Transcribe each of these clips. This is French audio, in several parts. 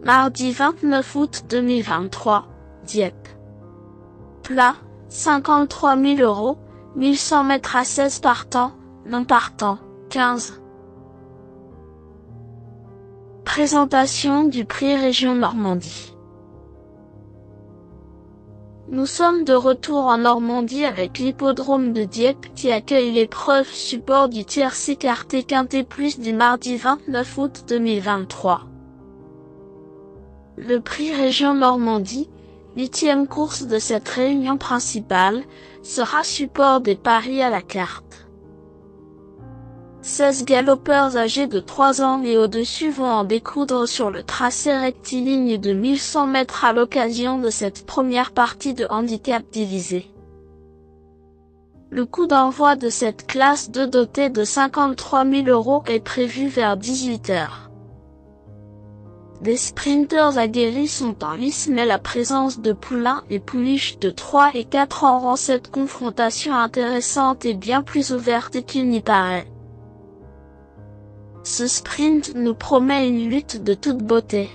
Mardi 29 août 2023, Dieppe. Plat, 53 000 €, 1100 mètres à 16 partants, non partants, 15. Présentation du prix Région Normandie. Nous sommes de retour en Normandie avec l'hippodrome de Dieppe qui accueille l'épreuve support du tiercé écarté quintet plus du mardi 29 août 2023. Le prix Région Normandie, 8e course de cette réunion principale, sera support des paris à la carte. 16 galopeurs âgés de 3 ans et au-dessus vont en découdre sur le tracé rectiligne de 1100 mètres à l'occasion de cette première partie de handicap divisé. Le coup d'envoi de cette classe 2 dotée de 53 000 € est prévu vers 18 h. Des sprinters aguerris sont en lice mais la présence de poulains et pouliches de 3 et 4 ans rend cette confrontation intéressante et bien plus ouverte qu'il n'y paraît. Ce sprint nous promet une lutte de toute beauté.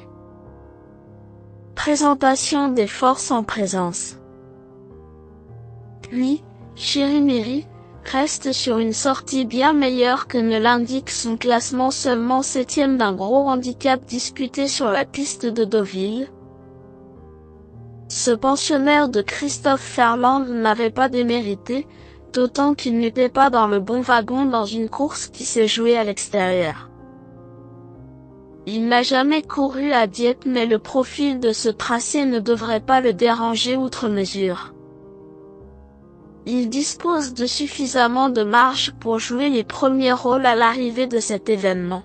Présentation des forces en présence. Puis, Chirimiri reste sur une sortie bien meilleure que ne l'indique son classement, seulement 7e d'un gros handicap disputé sur la piste de Deauville. Ce pensionnaire de Christophe Ferland n'avait pas démérité, d'autant qu'il n'était pas dans le bon wagon dans une course qui s'est jouée à l'extérieur. Il n'a jamais couru à Dieppe mais le profil de ce tracé ne devrait pas le déranger outre mesure. Il dispose de suffisamment de marge pour jouer les premiers rôles à l'arrivée de cet événement.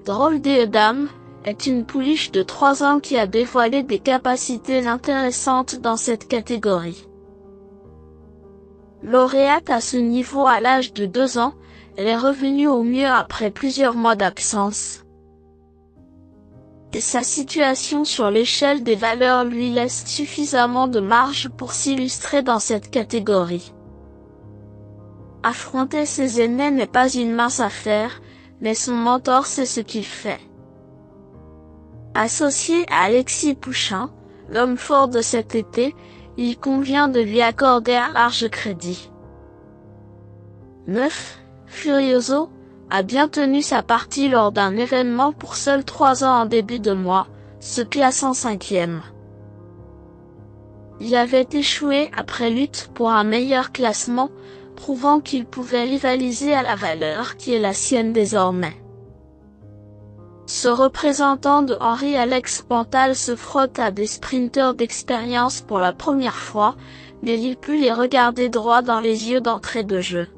Drôle des dames est une pouliche de 3 ans qui a dévoilé des capacités intéressantes dans cette catégorie. Lauréate à ce niveau à l'âge de 2 ans, elle est revenue au mieux après plusieurs mois d'absence. Et sa situation sur l'échelle des valeurs lui laisse suffisamment de marge pour s'illustrer dans cette catégorie. Affronter ses aînés n'est pas une mince affaire, mais son mentor sait ce qu'il fait. Associé à Alexis Pouchin, l'homme fort de cet été, il convient de lui accorder un large crédit. 9. Furioso a bien tenu sa partie lors d'un événement pour seuls 3 ans en début de mois, se classant 5e. Il avait échoué après lutte pour un meilleur classement, prouvant qu'il pouvait rivaliser à la valeur qui est la sienne désormais. Ce représentant de Henri-Alex Pantal se frotte à des sprinteurs d'expérience pour la première fois, mais il put les regarder droit dans les yeux d'entrée de jeu.